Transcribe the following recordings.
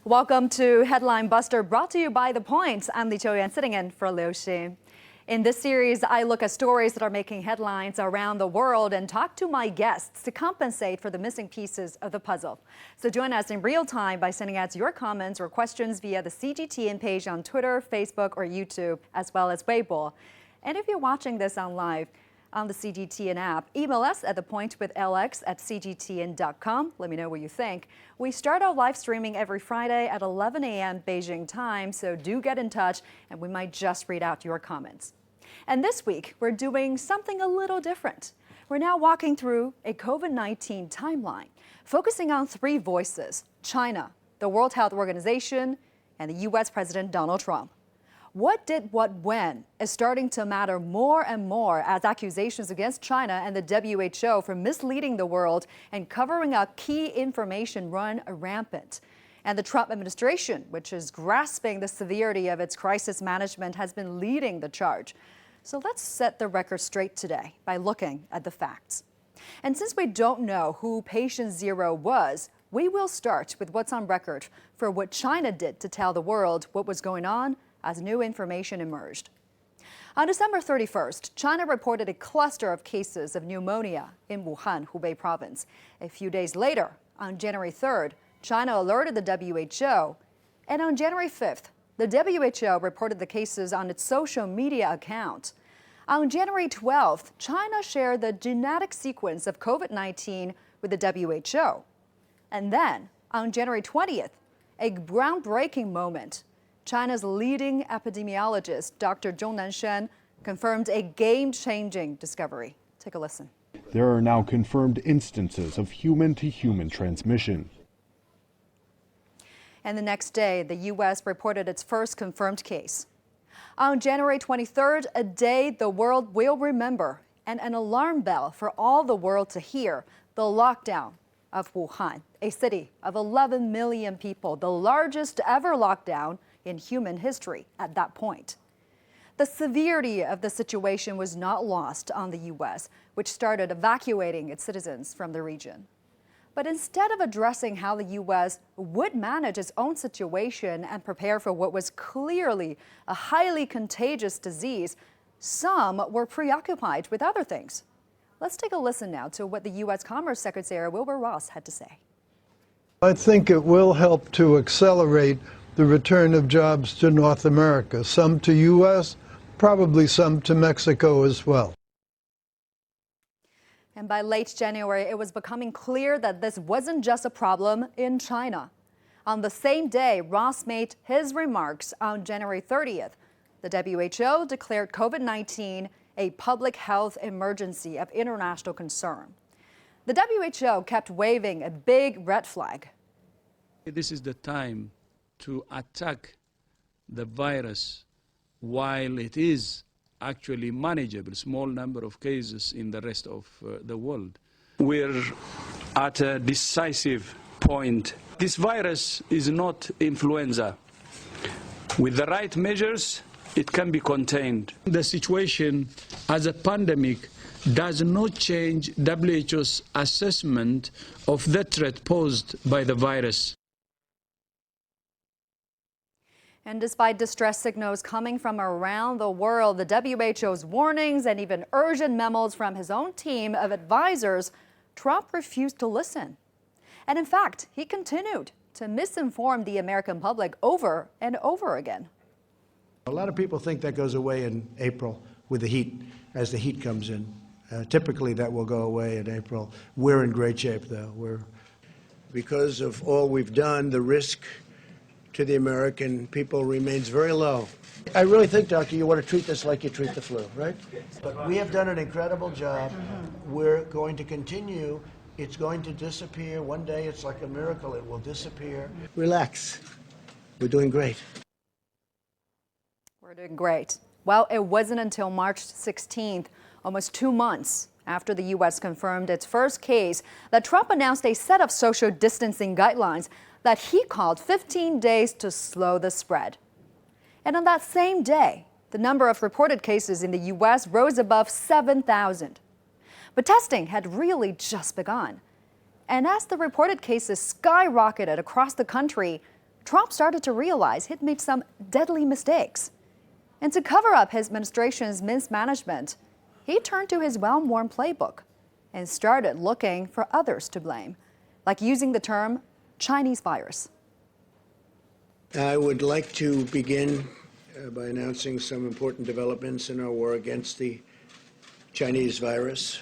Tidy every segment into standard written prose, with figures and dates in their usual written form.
Welcome to Headline Buster, brought to you by The Point. I'm Li Qiuyan, sitting in for Liu Xin. In this series, I look at stories that are making headlines around the world and talk to my guests to compensate for the missing pieces of the puzzle. So join us in real time by sending us your comments or questions via the CGTN page on Twitter, Facebook, or YouTube, as well as Weibo. And if you're watching this on live, on the CGTN app, email us at thepointwithlx@cgtn.com. Let me know what you think. We start our live streaming every Friday at 11 a.m. Beijing time, so do get in touch and we might just read out your comments. And this week, we're doing something a little different. We're now walking through a COVID-19 timeline, focusing on three voices: China, the World Health Organization, and the U.S. President Donald Trump. What did what when is starting to matter more and more as accusations against China and the WHO for misleading the world and covering up key information run rampant. And the Trump administration, which is grasping the severity of its crisis management, has been leading the charge. So let's set the record straight today by looking at the facts. And since we don't know who patient zero was, we will start with what's on record for what China did to tell the world what was going on as new information emerged. On December 31st, China reported a cluster of cases of pneumonia in Wuhan, Hubei province. A few days later, on January 3rd, China alerted the WHO. And on January 5th, the WHO reported the cases on its social media account. On January 12th, China shared the genetic sequence of COVID-19 with the WHO. And then, on January 20th, a groundbreaking moment. China's leading epidemiologist, Dr. Zhong Nanshan, confirmed a game-changing discovery. Take a listen. There are now confirmed instances of human-to-human transmission. And the next day, the U.S. reported its first confirmed case. On January 23rd, a day the world will remember, and an alarm bell for all the world to hear: the lockdown of Wuhan, a city of 11 million people, the largest ever lockdown in human history at that point. The severity of the situation was not lost on the U.S., which started evacuating its citizens from the region. But instead of addressing how the U.S. would manage its own situation and prepare for what was clearly a highly contagious disease, some were preoccupied with other things. Let's take a listen now to what the U.S. Commerce Secretary Wilbur Ross had to say. I think it will help to accelerate the return of jobs to North America, some to U.S., probably some to Mexico as well. And by late January, it was becoming clear that this wasn't just a problem in China. On the same day, Ross made his remarks on January 30th. The WHO declared COVID-19 a public health emergency of international concern. The WHO kept waving a big red flag. This is the time to attack the virus while it is actually manageable, small number of cases in the rest of the world. We're at a decisive point. This virus is not influenza. With the right measures, it can be contained. The situation as a pandemic does not change WHO's assessment of the threat posed by the virus. And despite distress signals coming from around the world, the WHO's warnings and even urgent memos from his own team of advisors, Trump refused to listen. And in fact, he continued to misinform the American public over and over again. A lot of people think that goes away in April with the heat, as the heat comes in. Typically, that will go away in April. We're in great shape, though. Because of all we've done, the risk to the American people remains very low. I really think, Doctor, you want to treat this like you treat the flu, right? But we have done an incredible job. We're going to continue. It's going to disappear. One day, it's like a miracle. It will disappear. Relax. We're doing great. We're doing great. Well, it wasn't until March 16th, almost 2 months after the U.S. confirmed its first case, that Trump announced a set of social distancing guidelines that he called 15 days to slow the spread. And on that same day, the number of reported cases in the U.S. rose above 7,000. But testing had really just begun. And as the reported cases skyrocketed across the country, Trump started to realize he'd made some deadly mistakes. And to cover up his administration's mismanagement, he turned to his well-worn playbook and started looking for others to blame, like using the term Chinese virus. I would like to begin by announcing some important developments in our war against the Chinese virus.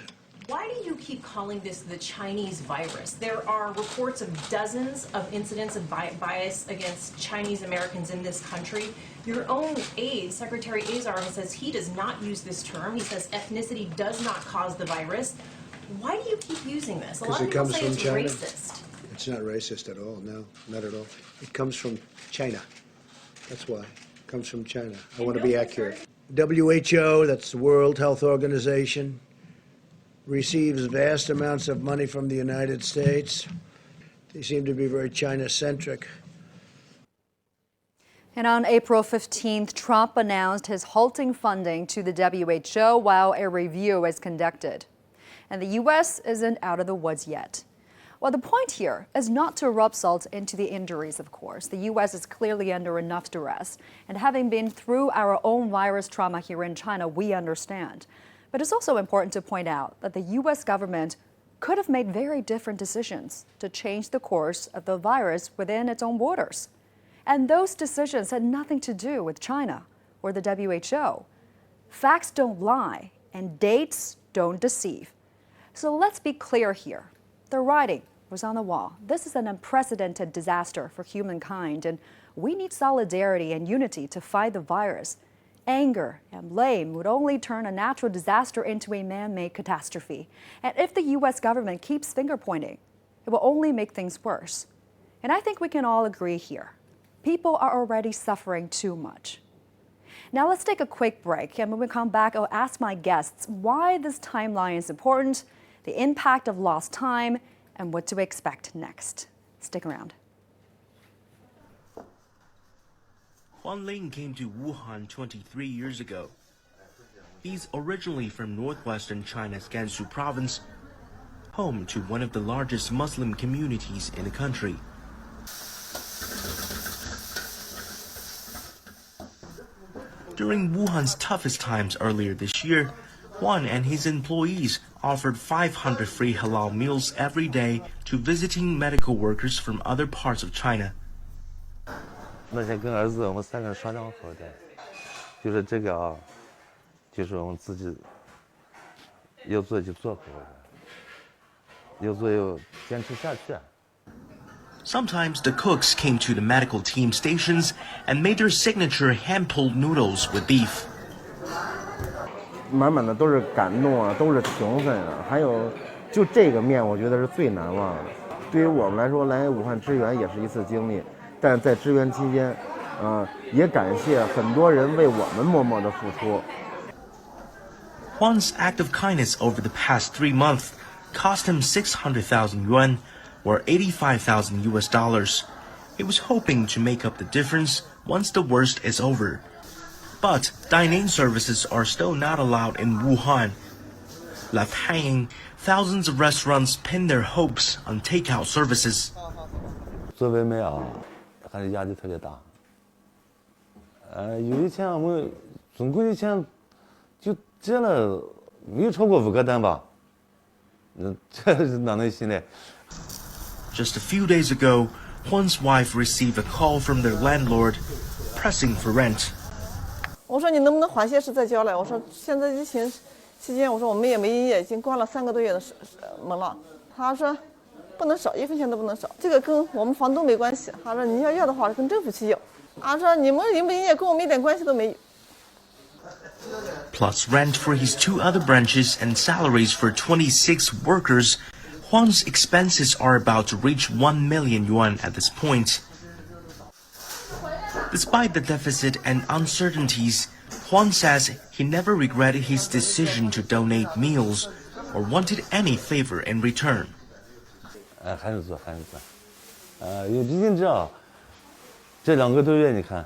Why do you keep calling this the Chinese virus? There are reports of dozens of incidents of bias against Chinese Americans in this country. Your own aide, Secretary Azar, says he does not use this term. He says ethnicity does not cause the virus. Why do you keep using this? A lot of people say it's racist. It's not racist at all, no, not at all. It comes from China. That's why. It comes from China. I want to be accurate. WHO, that's the World Health Organization, receives vast amounts of money from the United States. They seem to be very China-centric. And on April 15th, Trump announced his halting funding to the WHO while a review is conducted. And the U.S. isn't out of the woods yet. Well, the point here is not to rub salt into the injuries, of course. The U.S. is clearly under enough duress. And having been through our own virus trauma here in China, we understand. But it's also important to point out that the U.S. government could have made very different decisions to change the course of the virus within its own borders. And those decisions had nothing to do with China or the WHO. Facts don't lie, and dates don't deceive. So let's be clear here. The writing was on the wall. This is an unprecedented disaster for humankind, and we need solidarity and unity to fight the virus. Anger and blame would only turn a natural disaster into a man-made catastrophe. And if the U.S. government keeps finger-pointing, it will only make things worse. And I think we can all agree here. People are already suffering too much. Now let's take a quick break, and when we come back, I'll ask my guests why this timeline is important, the impact of lost time, and what to expect next. Stick around. Huan Ling came to Wuhan 23 years ago. He's originally from northwestern China's Gansu province, home to one of the largest Muslim communities in the country. During Wuhan's toughest times earlier this year, Huan and his employees offered 500 free halal meals every day to visiting medical workers from other parts of China. 那天跟儿子我们3个人商量好的，就是这个啊，就是我们自己要做就做好了，要做要坚持下去。 Sometimes the cooks came to the medical team stations and made their signature hand-pulled noodles with beef. 满满的都是感动啊，都是情分啊，还有就这个面，我觉得是最难忘的。对于我们来说，来武汉支援也是一次经历，但在支援期间，也感谢很多人为我们默默的付出。Huan's act of kindness over the past 3 months cost him 600,000 yuan, or $85,000 US. He was hoping to make up the difference once the worst is over. But dine-in services are still not allowed in Wuhan. Left hanging, thousands of restaurants pin their hopes on takeout services. 做外卖啊，还是压力特别大。有一天我们总共一天就接了没有超过5个单吧。这是哪能行呢？ Just a few days ago, Huan's wife received a call from their landlord, pressing for rent. 我说你能不能缓些时再交来？我说现在疫情期间，我说我们也没营业，已经关了3个多月的门了。他说不能少，1分钱都不能少。这个跟我们房东没关系。他说你要的话跟政府去要。他说你们营不营业跟我们一点关系都没有。 Plus rent for his 2 other branches and salaries for 26 workers, Huan's expenses are about to reach 1 million yuan at this point. Despite the deficit and uncertainties, Huan says he never regretted his decision to donate meals or wanted any favor in return. 还是做，有毕竟这2个多月，你看，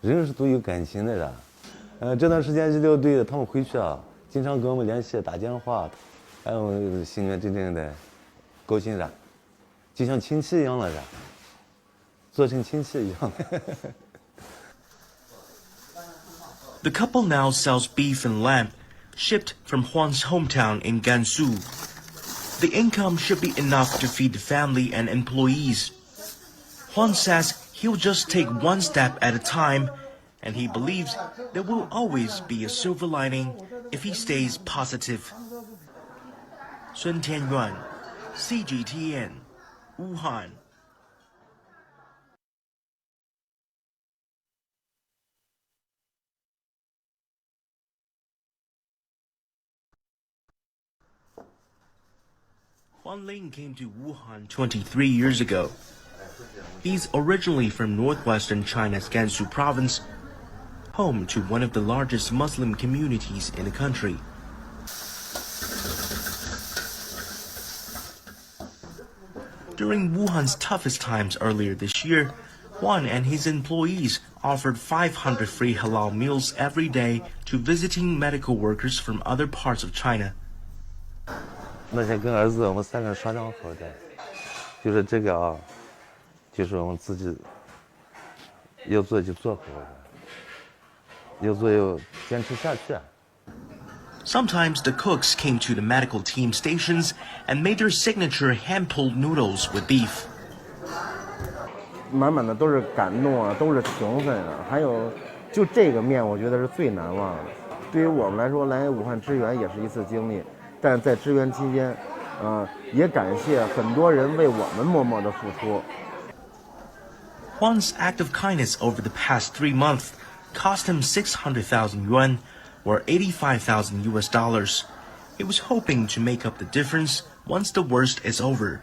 人是都有感情的人。这段时间医疗队他们回去啊，经常跟我们联系，打电话，还有心里面真正的高兴着，就像亲戚一样了着。做成亲戚一样。The couple now sells beef and lamb, shipped from Juan's hometown in Gansu. The income should be enough to feed the family and employees. Juan says he'll just take one step at a time, and he believes there will always be a silver lining if he stays positive. Sun Tianyuan, CGTN, Wuhan. Juan Ling came to Wuhan 23 years ago. He's originally from northwestern China's Gansu province, home to one of the largest Muslim communities in the country. During Wuhan's toughest times earlier this year, Juan and his employees offered 500 free halal meals every day to visiting medical workers from other parts of China. 那天跟儿子我们3个人商量好的，就是这个啊，就是我们自己要做就做好的，要做要坚持下去。Sometimes the cooks came to the medical team stations and made their signature hand-pulled noodles with beef. 满满的都是感动啊，都是情分啊，还有就这个面，我觉得是最难忘的。对于我们来说，来武汉支援也是一次经历。 但在支援期间，也感谢很多人为我们默默的付出。 Juan's act of kindness over the past 3 months cost him 600,000 yuan, or $85,000. He was hoping to make up the difference once the worst is over.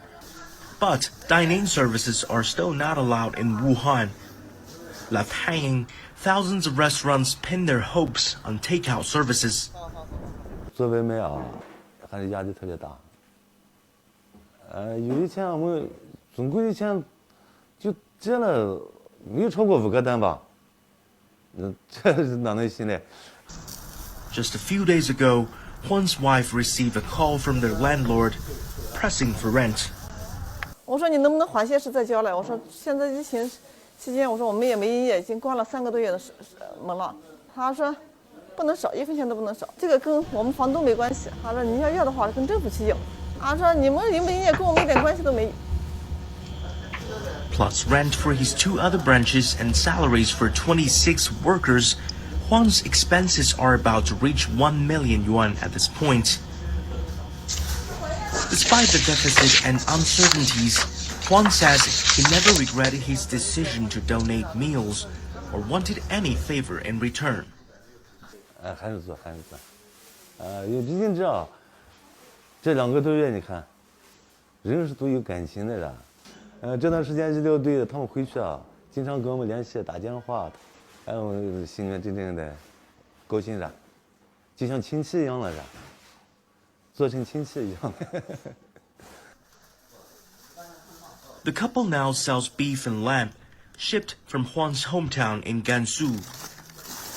But dine-in services are still not allowed in Wuhan. Left hanging, thousands of restaurants pin their hopes on takeout services. 做外卖啊，还是压力特别大。有以前我们总共以前就接了没有超过5个单吧，这是哪能行呢？ Just a few days ago, Juan's wife received a call from their landlord, pressing for rent. 我说你能不能缓些时再交来？我说现在疫情期间，我说我们也没营业，已经关了3个多月的门了。他说不能少，1分钱都不能少。这个跟我们房东没关系。他说你要的话跟政府去要。他说你们营不营业跟我们一点关系都没有。 Plus rent for his 2 other branches and salaries for 26 workers, Juan's expenses are about to reach 1 million yuan at this point. Despite the deficit and uncertainties, Juan says he never regretted his decision to donate meals or wanted any favor in return. 还是做。有毕竟这2个多月，你看，人是都有感情的人。这段时间医疗队的他们回去啊，经常跟我们联系，打电话，哎，我心里面真正的高兴着，就像亲戚一样了，做成亲戚一样。The couple now sells beef and lamb, shipped from Juan's hometown in Gansu.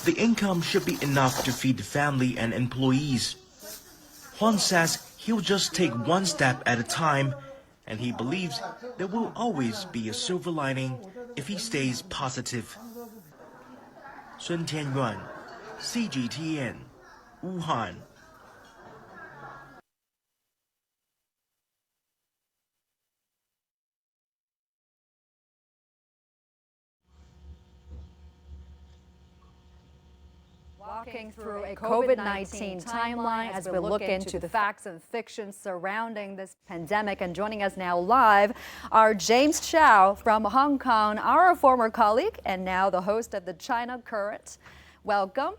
The income should be enough to feed the family and employees. Juan says he'll just take one step at a time, and he believes there will always be a silver lining if he stays positive. Sun Tianyuan, CGTN, Wuhan. Walking through a COVID-19 timeline as we look into the facts and fiction surrounding this pandemic. And joining us now live are James Chow from Hong Kong, our former colleague and now the host of the China Current. Welcome.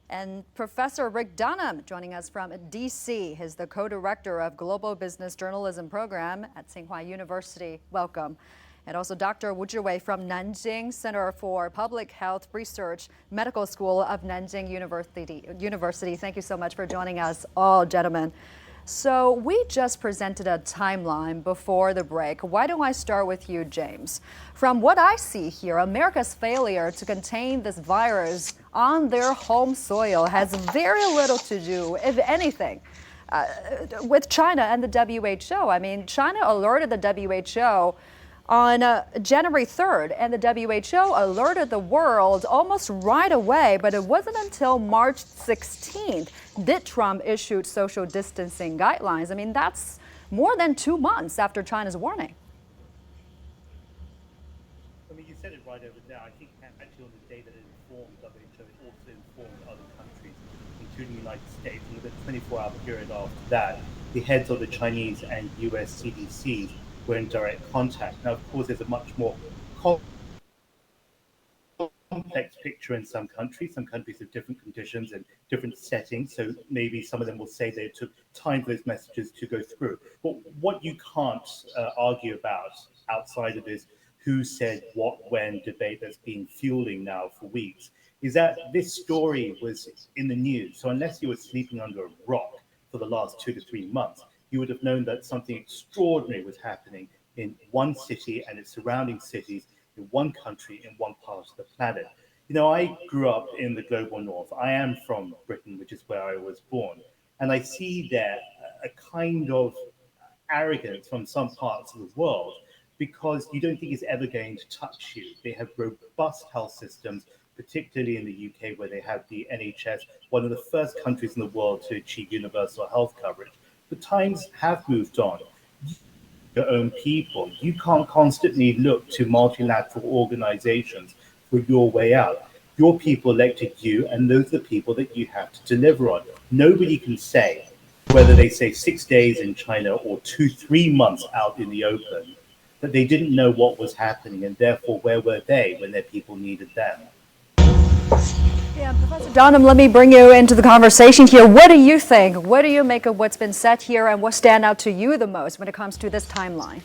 And Professor Rick Dunham joining us from DC. He's the co-director of Global Business Journalism Program at Tsinghua University. Welcome. And also Dr. Wu Zhiwei from Nanjing Center for Public Health Research, Medical School of Nanjing University. Thank you so much for joining us, all gentlemen. So we just presented a timeline before the break. Why don't I start with you, James? From what I see here, America's failure to contain this virus on their home soil has very little to do, if anything, with China and the WHO. I mean, China alerted the WHO on January 3rd, and the WHO alerted the world almost right away, but it wasn't until March 16th that Trump issued social distancing guidelines. I mean, that's more than 2 months after China's warning. I mean, you said it right over there. I think actually on the day that it informed WHO, it also informed other countries, including the United States. And within a 24-hour period after that, the heads of the Chinese and US CDCs were in direct contact. Now, of course, there's a much more complex picture in some countries. Some countries have different conditions and different settings, so maybe some of them will say they took time for those messages to go through. But what you can't argue about outside of this who said what when debate that's been fueling now for weeks is that this story was in the news. So unless you were sleeping under a rock for the last 2 to 3 months, you would have known that something extraordinary was happening in one city and its surrounding cities, in one country, in one part of the planet. You know, I grew up in the global north. I am from Britain, which is where I was born. And I see there a kind of arrogance from some parts of the world because you don't think it's ever going to touch you. They have robust health systems, particularly in the UK, where they have the NHS, one of the first countries in the world to achieve universal health coverage. The times have moved on. Your own people. You can't constantly look to multilateral organizations for your way out. Your people elected you, and those are the people that you have to deliver on. Nobody can say, whether they say 6 days in China or 2-3 months out in the open, that they didn't know what was happening, and therefore where were they when their people needed them? Yeah, Professor Dunham, let me bring you into the conversation here. What do you think? What do you make of what's been said here, and what stand out to you the most when it comes to this timeline?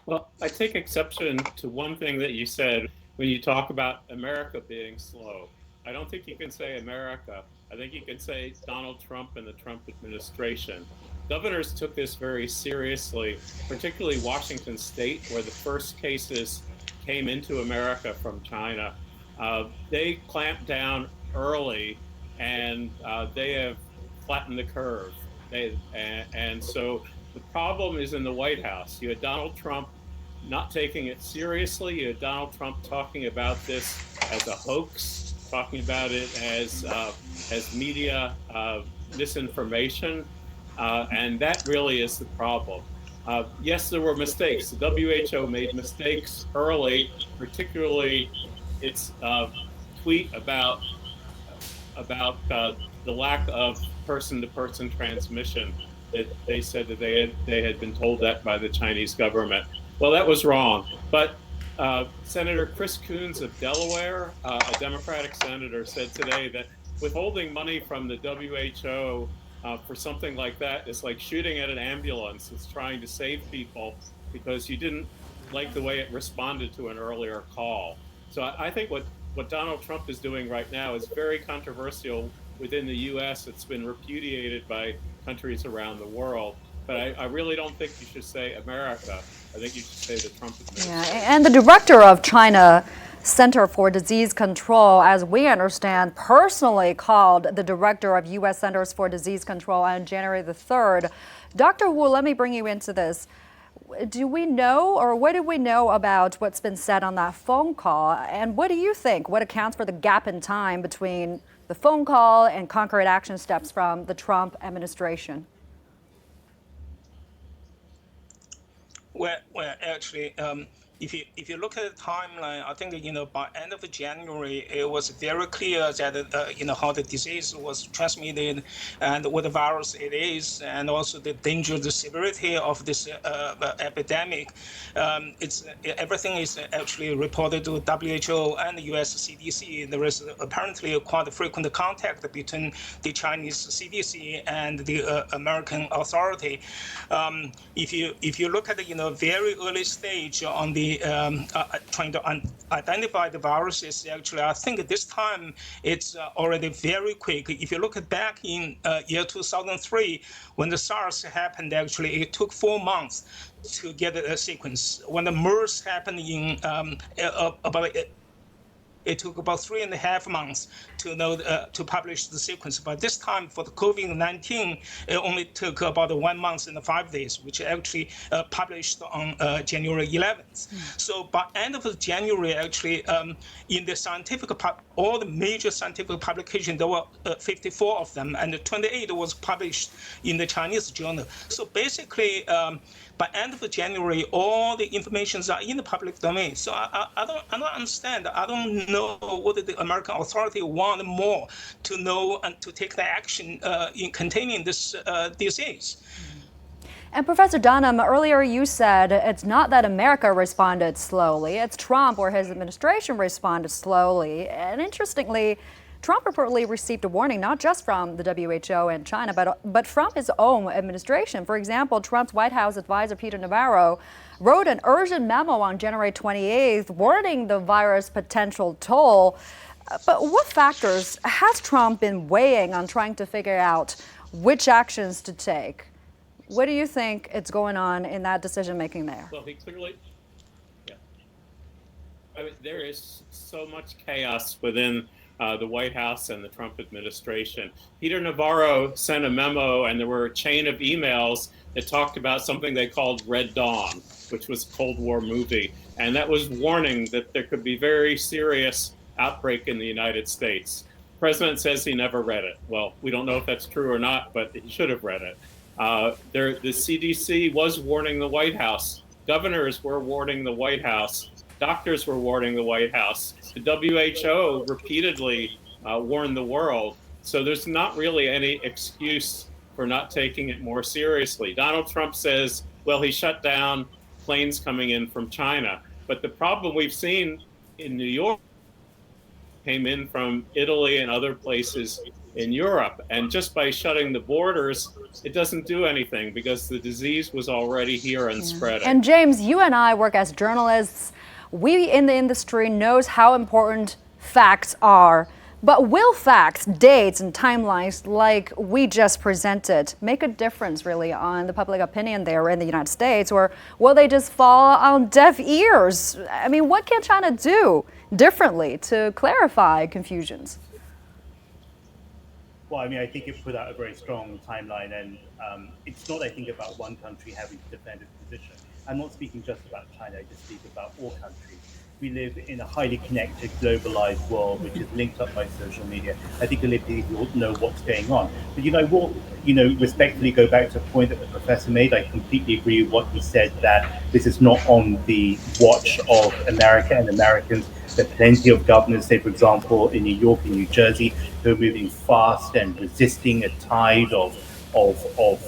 Well, I take exception to one thing that you said when you talk about America being slow. I don't think you can say America. I think you can say Donald Trump and the Trump administration. Governors took this very seriously, particularly Washington State, where the first cases came into America from China. They clamped down early, and they have flattened the curve. And so the problem is in the White House. You had Donald Trump not taking it seriously. You had Donald Trump talking about this as a hoax, talking about it as media misinformation, and that really is the problem. Yes, there were mistakes. The WHO made mistakes early, particularly its tweet about the lack of person-to-person transmission. That they said that they had been told that by the Chinese government. Well, that was wrong. But Senator Chris Coons of Delaware, a Democratic senator, said today that withholding money from the WHO for something like that is like shooting at an ambulance. It's trying to save people because you didn't like the way it responded to an earlier call. So I think what Donald Trump is doing right now is very controversial within the U.S. It's been repudiated by countries around the world. But I really don't think you should say America. I think you should say the Trump administration. Yeah, and the director of China Center for Disease Control, as we understand, personally called the director of U.S. Centers for Disease Control on January the 3rd. Dr. Wu, let me bring you into this. Do we know, or what do we know about what's been said on that phone call? And what do you think? What accounts for the gap in time between the phone call and concrete action steps from the Trump administration? Well, actually, if you look at the timeline, I think by end of January it was very clear that how the disease was transmitted and what the virus it is, and also the danger, the severity of this epidemic. Everything is actually reported to WHO and the US CDC. There is apparently quite frequent contact between the Chinese CDC and the American authority. If you look at the very early stage on the trying to identify the viruses, actually, I think this time it's already very quick. If you look back in year 2003, when the SARS happened, actually, it took 4 months to get a sequence. When the MERS happened in about it took about 3.5 months to know to publish the sequence. But this time for the COVID-19, it only took about 1 month and 5 days, which actually published on January 11th. So by end of January, actually, in the scientific, all the major scientific publications, there were 54 of them, and 28 was published in the Chinese journal. So basically, by end of January, all the informations are in the public domain. So I don't understand. I don't know whether the American authority want more to know and to take the action in containing this disease. And Professor Dunham, earlier you said it's not that America responded slowly, it's Trump or his administration responded slowly. And interestingly, Trump reportedly received a warning not just from the WHO and China, but from his own administration. For example, Trump's White House advisor, Peter Navarro, wrote an urgent memo on January 28th warning the virus' potential toll. But what factors has Trump been weighing on trying to figure out which actions to take? What do you think is going on in that decision-making there? Well, he clearly, I mean, there is so much chaos within the White House and the Trump administration. Peter Navarro sent a memo, and there were a chain of emails that talked about something they called Red Dawn, which was a Cold War movie. And that was warning that there could be very serious outbreak in the United States. The president says he never read it. Well, we don't know if that's true or not, but he should have read it. The CDC was warning the White House. Governors were warning the White House. Doctors were warning the White House. The WHO repeatedly warned the world. So there's not really any excuse for not taking it more seriously. Donald Trump says, well, he shut down planes coming in from China. But the problem we've seen in New York came in from Italy and other places in Europe. And just by shutting the borders, it doesn't do anything because the disease was already here and spreading. And James, you and I work as journalists. We in the industry knows how important facts are. But will facts, dates, and timelines like we just presented make a difference really on the public opinion there in the United States, or will they just fall on deaf ears? I mean, what can China do differently to clarify confusions? Well, I mean, I think it put out a very strong timeline, and it's not, I think, about one country having to defend its position. I'm not speaking just about China, I just speak about all countries. We live in a highly connected, globalized world, which is linked up by social media. I think a lot of people know what's going on. But, I will, respectfully go back to a point that the professor made. I completely agree with what he said, that this is not on the watch of America and Americans. There are plenty of governors, say, for example, in New York and New Jersey, who are moving fast and resisting a tide of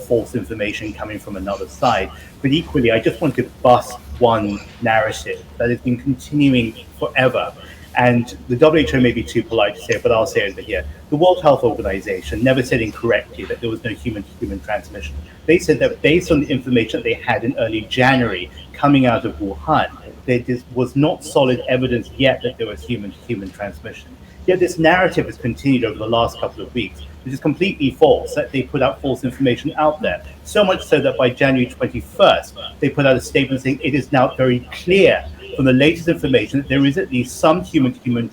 false information coming from another side. But equally, I just want to bust one narrative that has been continuing forever. And the WHO may be too polite to say it, but I'll say it here. The World Health Organization never said incorrectly that there was no human-to-human transmission. They said that based on the information that they had in early January coming out of Wuhan, there was not solid evidence yet that there was human-to-human transmission. Yet this narrative has continued over the last couple of weeks, which is completely false, that they put out false information out there. So much so that by January 21st, they put out a statement saying it is now very clear from the latest information that there is at least some human-to-human.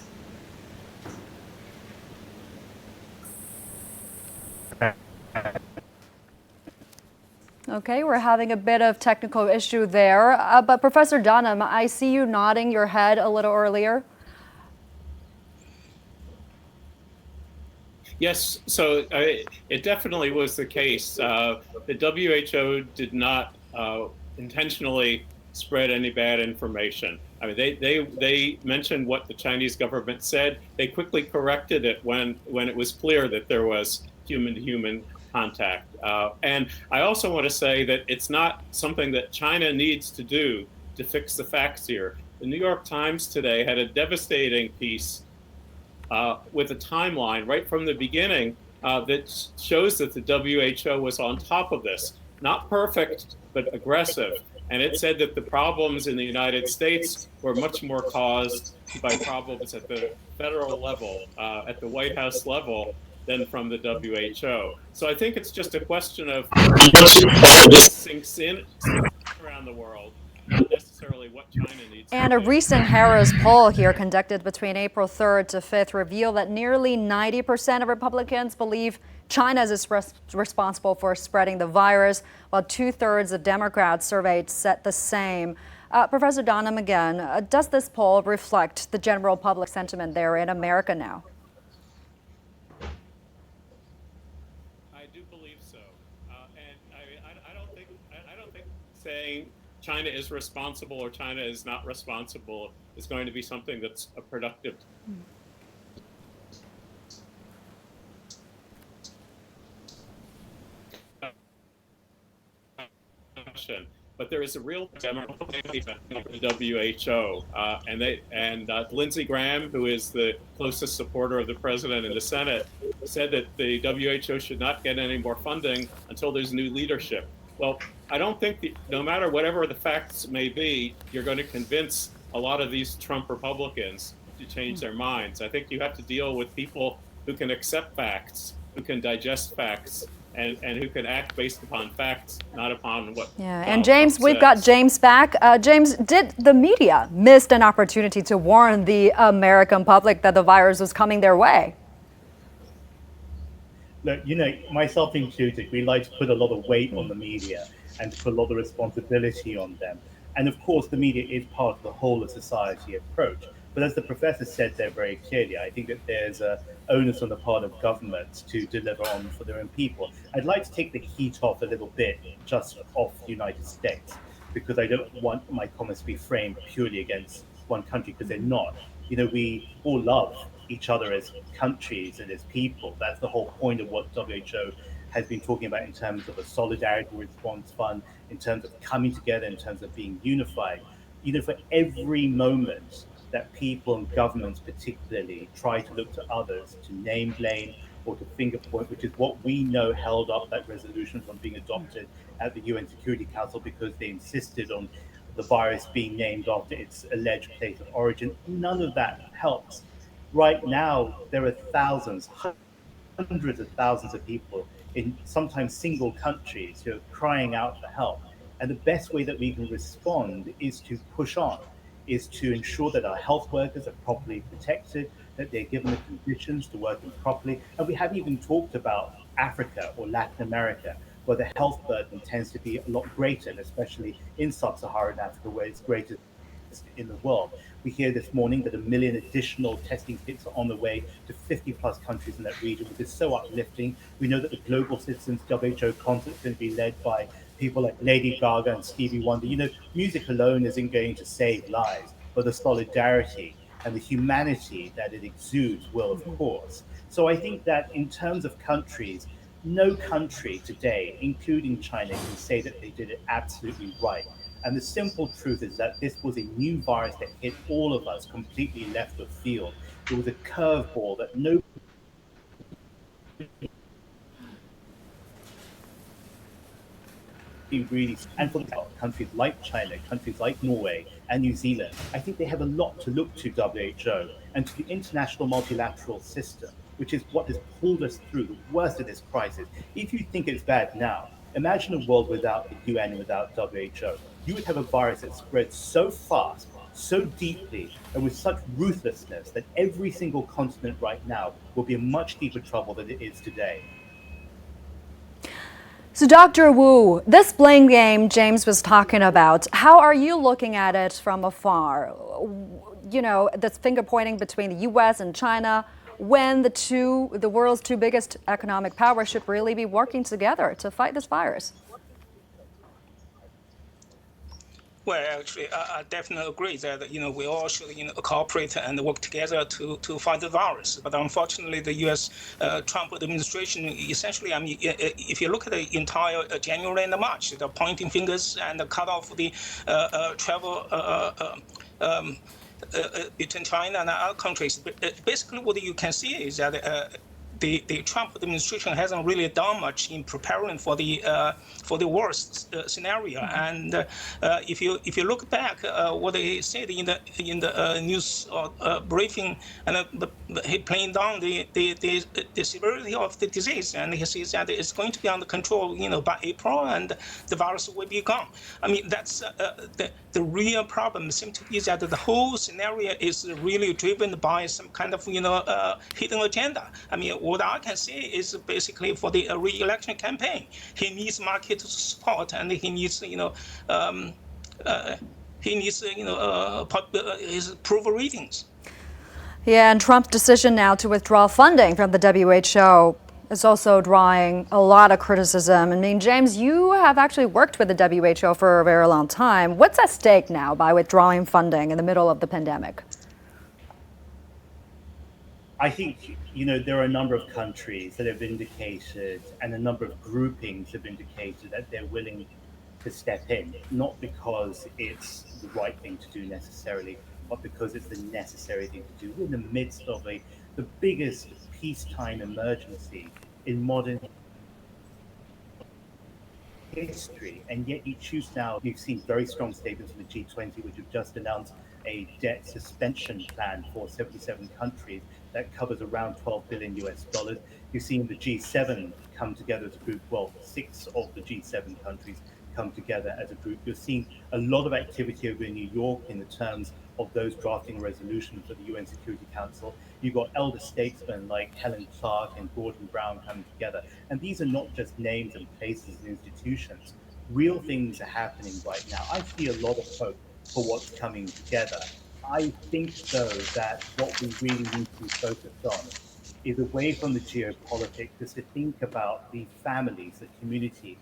Okay, we're having a bit of technical issue there. But Professor Dunham, I see you nodding your head a little earlier. Yes, so it definitely was the case. The WHO did not intentionally spread any bad information. I mean, they mentioned what the Chinese government said. They quickly corrected it when it was clear that there was human-to-human contact. And I also want to say that it's not something that China needs to do to fix the facts here. The New York Times today had a devastating piece with a timeline right from the beginning that shows that the WHO was on top of this. Not perfect, but aggressive. And it said that the problems in the United States were much more caused by problems at the federal level, at the White House level, than from the WHO. So I think it's just a question of this sinks in around the world, not necessarily necessarily what China needs. And a recent Harris poll here conducted between April 3rd to 5th revealed that nearly 90% of Republicans believe China is responsible for spreading the virus, while 2/3 of Democrats surveyed said the same. Professor Donham, again, does this poll reflect the general public sentiment there in America now? I do believe so, and I don't think saying China is responsible or China is not responsible is going to be something that's a productive. But there is a real democracy of the WHO, and Lindsey Graham, who is the closest supporter of the president in the Senate, said that the WHO should not get any more funding until there's new leadership. Well, I don't think no matter whatever the facts may be, you're going to convince a lot of these Trump Republicans to change their minds. I think you have to deal with people who can accept facts, who can digest facts, and who can act based upon facts, not upon what. Yeah, and James, we've got James back. James, did the media miss an opportunity to warn the American public that the virus was coming their way? Look, myself included, we like to put a lot of weight on the media and to put a lot of responsibility on them. And of course, the media is part of the whole of society approach. But as the professor said there very clearly, I think that there's an onus on the part of governments to deliver on for their own people. I'd like to take the heat off a little bit, just off the United States, because I don't want my comments to be framed purely against one country, because they're not. We all love each other as countries and as people. That's the whole point of what WHO has been talking about in terms of a solidarity response fund, in terms of coming together, in terms of being unified. For every moment that people and governments particularly try to look to others to name blame or to finger point, which is what we know held up that resolution from being adopted at the UN Security Council, because they insisted on the virus being named after its alleged place of origin. None of that helps. Right now, there are thousands, hundreds of thousands of people in sometimes single countries who are crying out for help. And the best way that we can respond is to push on, is to ensure that our health workers are properly protected, that they're given the conditions to work properly. And we haven't even talked about Africa or Latin America, where the health burden tends to be a lot greater, and especially in sub-Saharan Africa, where it's greatest in the world. We hear this morning that 1 million additional testing kits are on the way to 50 plus countries in that region, which is so uplifting. We know that the Global Citizens WHO concert is going to be led by people like Lady Gaga and Stevie Wonder. Music alone isn't going to save lives, but the solidarity and the humanity that it exudes will, of course. So I think that in terms of countries, no country today, including China, can say that they did it absolutely right. And the simple truth is that this was a new virus that hit all of us completely left of field. It was a curveball that no really, and for countries like China, countries like Norway and New Zealand, I think they have a lot to look to WHO and to the international multilateral system, which is what has pulled us through the worst of this crisis. If you think it's bad now, imagine a world without the UN and without WHO. You would have a virus that spreads so fast, so deeply, and with such ruthlessness that every single continent right now will be in much deeper trouble than it is today. So Dr. Wu, this blame game James was talking about, how are you looking at it from afar? This finger pointing between the US and China, when the world's two biggest economic powers should really be working together to fight this virus? Well, actually, I definitely agree that we all should cooperate and work together to fight the virus. But unfortunately, the U.S. Trump administration essentially, if you look at the entire January and March, they're pointing fingers and cut off the travel between China and other countries. Basically, what you can see is that the Trump administration hasn't really done much in preparing for the worst scenario. And if you look back, what they said in the news briefing, and he playing down the severity of the disease, and he says that it's going to be under control, by April, and the virus will be gone. That's the real problem seems to be that the whole scenario is really driven by some kind of hidden agenda. I mean, what I can say is basically for the re-election campaign, he needs market support, and he needs his approval ratings. Yeah, and Trump's decision now to withdraw funding from the WHO is also drawing a lot of criticism. I mean, James, you have actually worked with the WHO for a very long time. What's at stake now by withdrawing funding in the middle of the pandemic? I think, there are a number of countries that have indicated, and a number of groupings have indicated that they're willing to step in, not because it's the right thing to do necessarily, but because it's the necessary thing to do. We're in the midst of the biggest peacetime emergency in modern history, and yet you choose now. You've seen very strong statements from the G20, which have just announced a debt suspension plan for 77 countries that covers around $12 billion US. You've seen the G7 come together as a group. Well, 6 of the G7 countries come together as a group. You're seeing a lot of activity over in New York in the terms of those drafting a resolution for the UN Security Council. You've got elder statesmen like Helen Clark and Gordon Brown coming together. And these are not just names and places and institutions. Real things are happening right now. I see a lot of hope for what's coming together. I think, though, that what we really need to be focused on is away from the geopolitics, is to think about the families, the communities,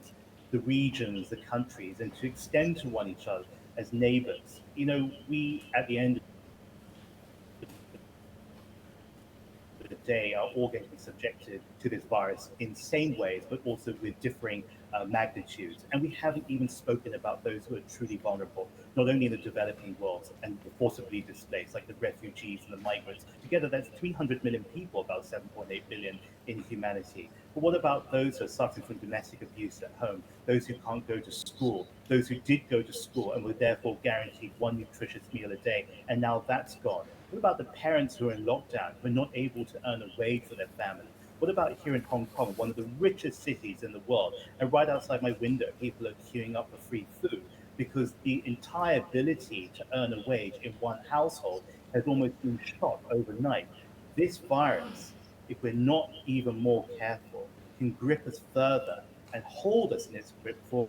the regions, the countries, and to extend to one each other as neighbors. We, at the end of the day, are all going to be subjected to this virus in same ways, but also with differing magnitudes. And we haven't even spoken about those who are truly vulnerable, not only in the developing world and the forcibly displaced, like the refugees and the migrants. Together, that's 300 million people, about 7.8 billion in humanity. But what about those who are suffering from domestic abuse at home, those who can't go to school, those who did go to school and were therefore guaranteed one nutritious meal a day, and now that's gone? What about the parents who are in lockdown, who are not able to earn a wage for their family? What about here in Hong Kong, one of the richest cities in the world, and right outside my window, people are queuing up for free food because the entire ability to earn a wage in one household has almost been shot overnight. This virus, if we're not even more careful, can grip us further and hold us in its grip for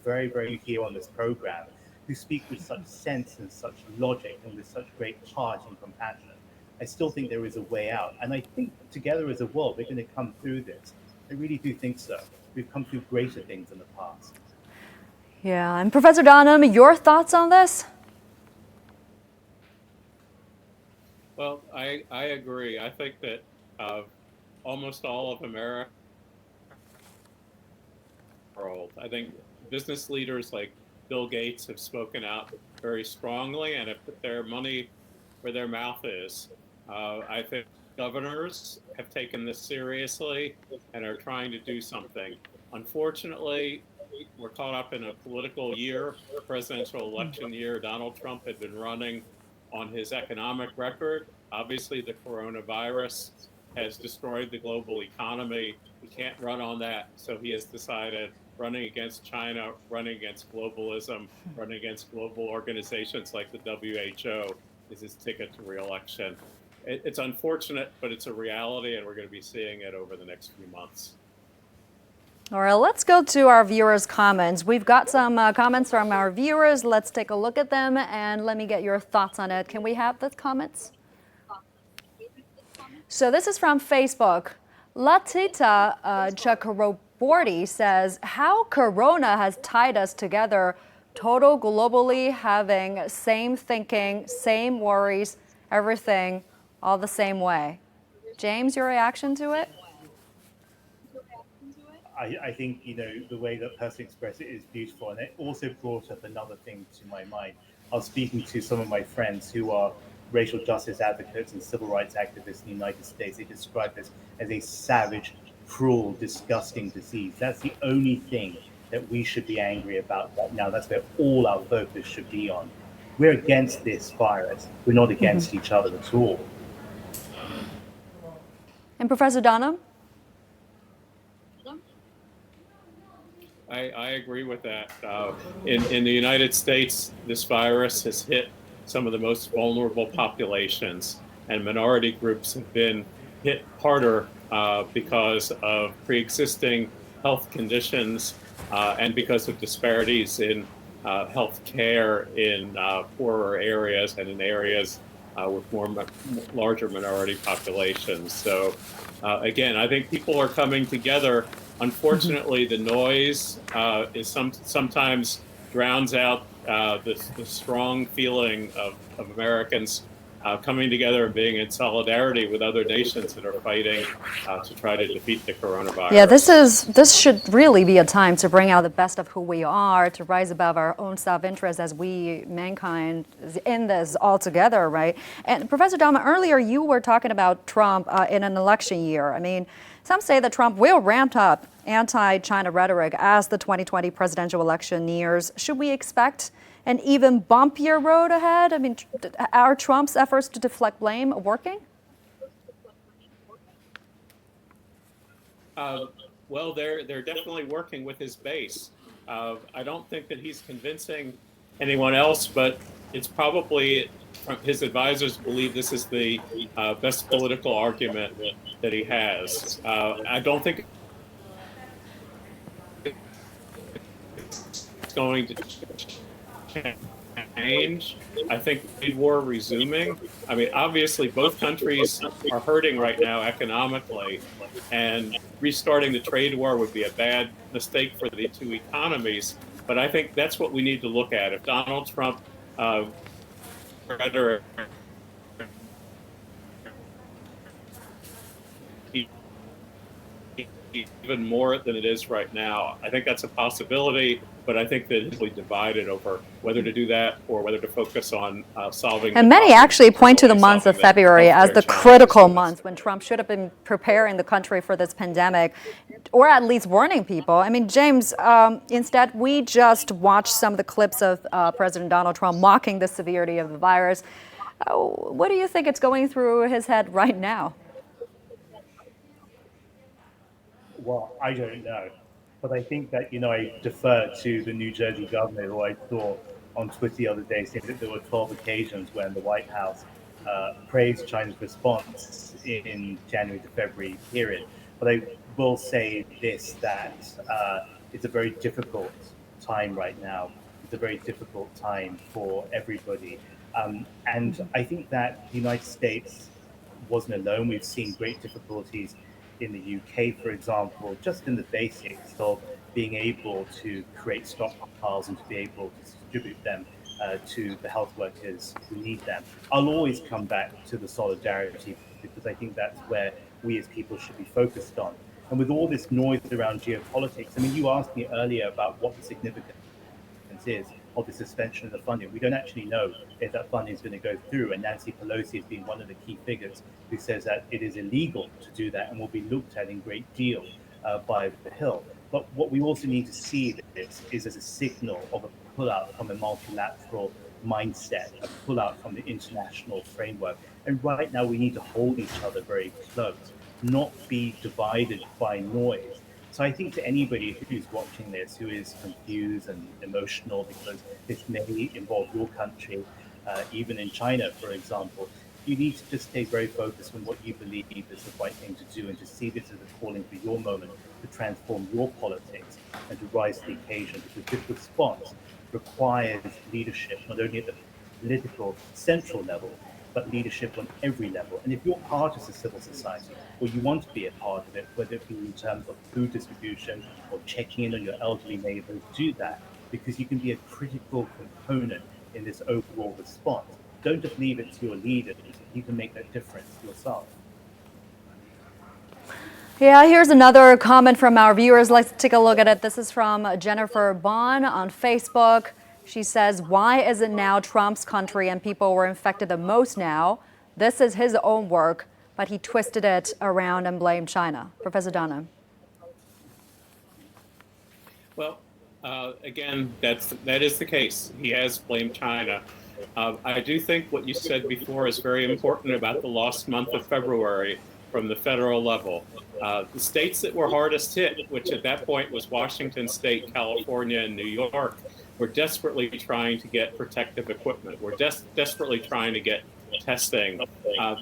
very, very here on this program, who speak with such sense and such logic and with such great heart and compassion. I still think there is a way out. And I think together as a world, we're going to come through this. I really do think so. We've come through greater things in the past. Yeah, and Professor Donham, your thoughts on this? Well, I agree. I think that almost all of America, I think business leaders like Bill Gates have spoken out very strongly and have put their money where their mouth is. I think governors have taken this seriously and are trying to do something. Unfortunately, we're caught up in a political year, presidential election year. Donald Trump had been running on his economic record. Obviously, the coronavirus has destroyed the global economy. He can't run on that, so he has decided running against China, running against globalism, running against global organizations like the WHO is his ticket to re-election. It's unfortunate, but it's a reality, and we're going to be seeing it over the next few months. All right, let's go to our viewers' comments. We've got some comments from our viewers. Let's take a look at them, and let me get your thoughts on it. Can we have the comments? So this is from Facebook. Latita Chakraborty says, how Corona has tied us together, total globally having same thinking, same worries, everything all the same way. James, your reaction to it? I think, the way that person expressed it is beautiful. And it also brought up another thing to my mind. I was speaking to some of my friends who are racial justice advocates and civil rights activists in the United States. They describe this as a savage, cruel, disgusting disease. That's the only thing that we should be angry about right now. That's where all our focus should be on. We're against this virus. We're not against each other at all. And Professor Donham? I agree with that. In the United States, this virus has hit some of the most vulnerable populations, and minority groups have been hit harder because of pre-existing health conditions and because of disparities in health care in poorer areas and in areas with larger minority populations. So again, I think people are coming together. Unfortunately, the noise is sometimes drowns out the strong feeling of Americans coming together and being in solidarity with other nations that are fighting to try to defeat the coronavirus. Yeah, this should really be a time to bring out the best of who we are, to rise above our own self-interest as we, mankind, is in this all together, right? And Professor Dahmer, earlier you were talking about Trump in an election year. I mean, some say that Trump will ramp up anti-China rhetoric as the 2020 presidential election nears. Should we expect an even bumpier road ahead? I mean, are Trump's efforts to deflect blame working? Well, they're definitely working with his base. I don't think that he's convincing anyone else, but it's probably his advisors believe this is the best political argument that he has. I don't think it's going to change. I think trade war resuming. I mean, obviously, both countries are hurting right now economically, and restarting the trade war would be a bad mistake for the two economies. But I think that's what we need to look at. If Donald Trump rhetoric even more than it is right now, I think that's a possibility, but I think that it's really divided over whether to do that or whether to focus on solving. And many actually point to the month of February as the critical month when Trump should have been preparing the country for this pandemic, or at least warning people. I mean, James, instead, we just watched some of the clips of President Donald Trump mocking the severity of the virus. What do you think is going through his head right now? Well, I don't know. But I think that, I defer to the New Jersey governor, who I saw on Twitter the other day, saying that there were 12 occasions when the White House praised China's response in January to February period. But I will say this, that it's a very difficult time right now. It's a very difficult time for everybody. And I think that the United States wasn't alone. We've seen great difficulties in the UK, for example, just in the basics of being able to create stockpiles and to be able to distribute them to the health workers who need them. I'll always come back to the solidarity, because I think that's where we as people should be focused on. And with all this noise around geopolitics, I mean, you asked me earlier about what the significance is of the suspension of the funding. We don't actually know if that funding is going to go through, and Nancy Pelosi has been one of the key figures who says that it is illegal to do that and will be looked at in great deal by the Hill. But what we also need to see this is as a signal of a pullout from a multilateral mindset, a pullout from the international framework. And right now we need to hold each other very close, not be divided by noise. So I think to anybody who's watching this, who is confused and emotional because this may involve your country, even in China, for example, you need to just stay very focused on what you believe is the right thing to do, and to see this as a calling for your moment to transform your politics and to rise to the occasion, because this response requires leadership, not only at the political central level, but leadership on every level. And if you're part of the civil society, or you want to be a part of it, whether it be in terms of food distribution or checking in on your elderly neighbors, do that, because you can be a critical component in this overall response. Don't just leave it to your leaders. You can make that difference yourself. Yeah, here's another comment from our viewers. Let's take a look at it. This is from Jennifer Bond on Facebook. She says, why is it now Trump's country and people were infected the most now? This is his own work, but he twisted it around and blamed China. Professor Dahmer. Well, again, that is the case. He has blamed China. I do think what you said before is very important about the lost month of February. from the federal level. The states that were hardest hit, which at that point was Washington State, California, and New York, were desperately trying to get protective equipment. We're desperately trying to get testing.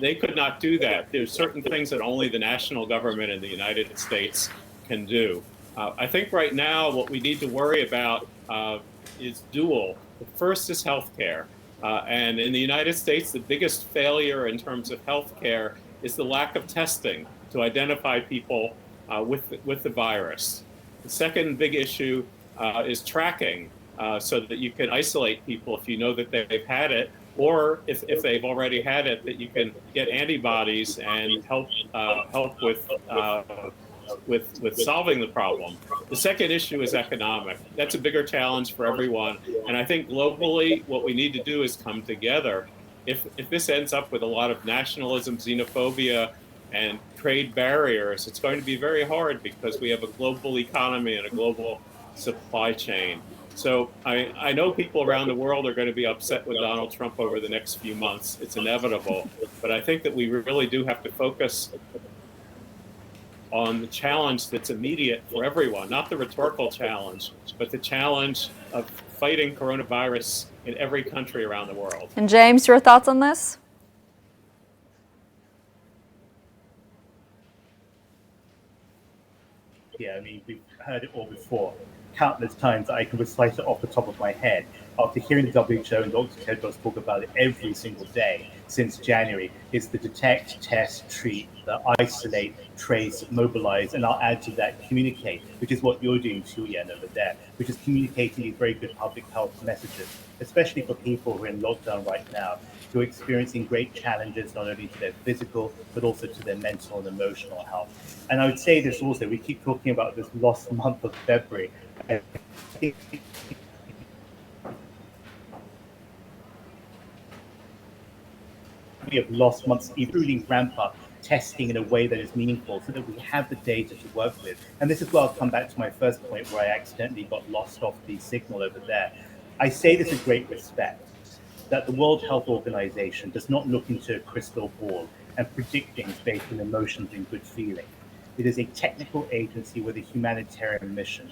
They could not do that. There's certain things that only the national government in the United States can do. I think right now what we need to worry about is dual. The first is healthcare. And in the United States, the biggest failure in terms of healthcare is the lack of testing to identify people with the virus. The second big issue is tracking so that you can isolate people if you know that they've had it, or if they've already had it, that you can get antibodies and help with solving the problem. The second issue is economic. That's a bigger challenge for everyone. And I think globally, what we need to do is come together. If this ends up with a lot of nationalism, xenophobia, and trade barriers, it's going to be very hard because we have a global economy and a global supply chain. So I know people around the world are going to be upset with Donald Trump over the next few months. It's inevitable. But I think that we really do have to focus on the challenge that's immediate for everyone, not the rhetorical challenge, but the challenge of fighting coronavirus in every country around the world. And James, your thoughts on this? Yeah, I mean, we've heard it all before. Countless times I can recite it off the top of my head. After hearing the WHO and Dr. Tedros talk about it every single day since January, it's the detect, test, treat, the isolate, trace, mobilize, and I'll add to that communicate, which is what you're doing, Xuyan, over there, which is communicating these very good public health messages, especially for people who are in lockdown right now, who are experiencing great challenges, not only to their physical, but also to their mental and emotional health. And I would say this also, we keep talking about this lost month of February. I think we have lost months, really ramp up testing in a way that is meaningful so that we have the data to work with. And this is where I'll come back to my first point where I accidentally got lost off the signal over there. I say this with great respect, that the World Health Organization does not look into a crystal ball and predict things based on emotions and good feeling. It is a technical agency with a humanitarian mission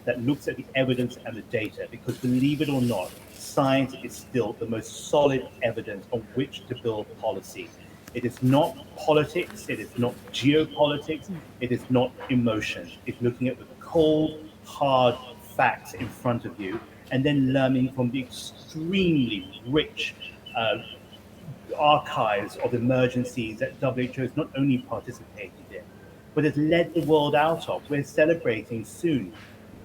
that looks at the evidence and the data, because believe it or not, science is still the most solid evidence on which to build policy. It is not politics, it is not geopolitics, it is not emotion. It's looking at the cold, hard facts in front of you and then learning from the extremely rich archives of emergencies that WHO has not only participated in, but has led the world out of. We're celebrating soon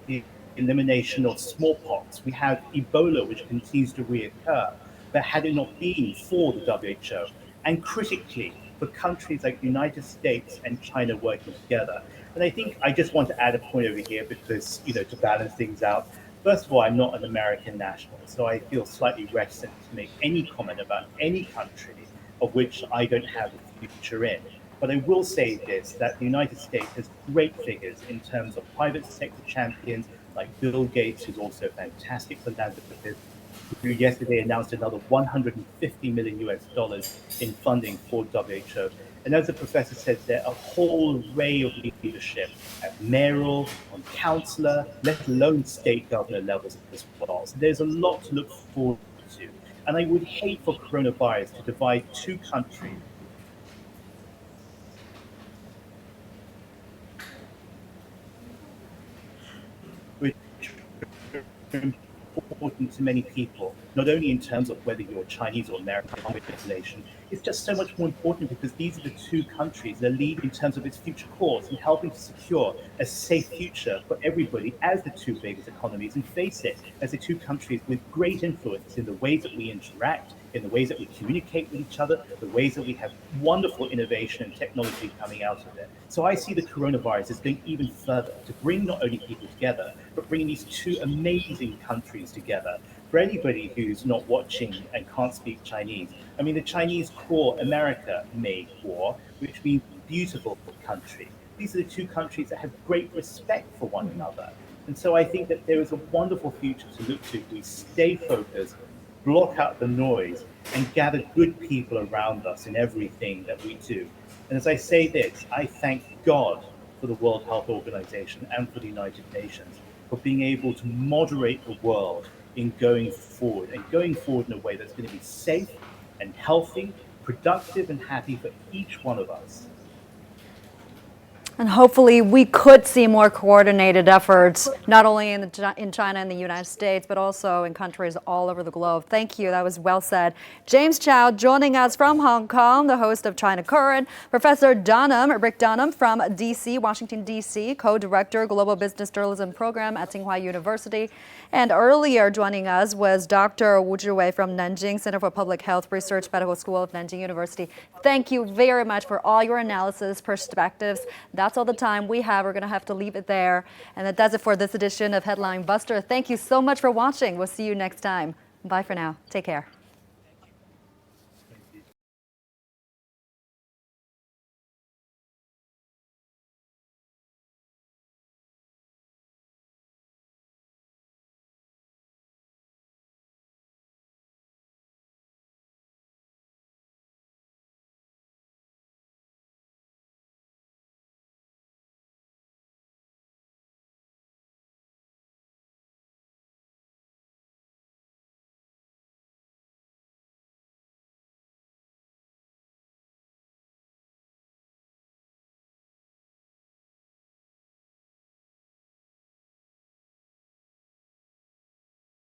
the elimination of smallpox. We have Ebola, which continues to reoccur. But had it not been for the WHO, and critically, for countries like the United States and China working together. And I think I just want to add a point over here because, to balance things out. First of all, I'm not an American national, so I feel slightly reticent to make any comment about any country of which I don't have a future in. But I will say this, that the United States has great figures in terms of private sector champions like Bill Gates, who's also a fantastic philanthropist, who yesterday announced another $150 million in funding for WHO. And as the professor said, there are a whole array of leadership at mayoral, on councillor, let alone state governor levels as well. So there's a lot to look forward to. And I would hate for coronavirus to divide two countries. Which important to many people, not only in terms of whether you're Chinese or American population. It's just so much more important because these are the two countries that lead in terms of its future course and helping to secure a safe future for everybody as the two biggest economies, and face it, as the two countries with great influence in the ways that we interact, in the ways that we communicate with each other, the ways that we have wonderful innovation and technology coming out of it. So I see the coronavirus as going even further to bring not only people together, but bringing these two amazing countries together. For anybody who's not watching and can't speak Chinese, I mean, the Chinese call America made war, which means beautiful country. These are the two countries that have great respect for one another. And so I think that there is a wonderful future to look to if we stay focused, block out the noise, and gather good people around us in everything that we do. And as I say this, I thank God for the World Health Organization and for the United Nations for being able to moderate the world in going forward, and going forward in a way that's going to be safe and healthy, productive and happy for each one of us. And hopefully we could see more coordinated efforts, not only in China and the United States, but also in countries all over the globe. Thank you. That was well said. James Chow joining us from Hong Kong, the host of China Current. Professor Rick Dunham from D.C., Washington, D.C., co-director, Global Business Journalism Program at Tsinghua University. And earlier joining us was Dr. Wu Zhiwei from Nanjing Center for Public Health Research, Medical School of Nanjing University. Thank you very much for all your analysis, perspectives. That's all the time we have. We're going to have to leave it there. And that does it for this edition of Headline Buster. Thank you so much for watching. We'll see you next time. Bye for now. Take care.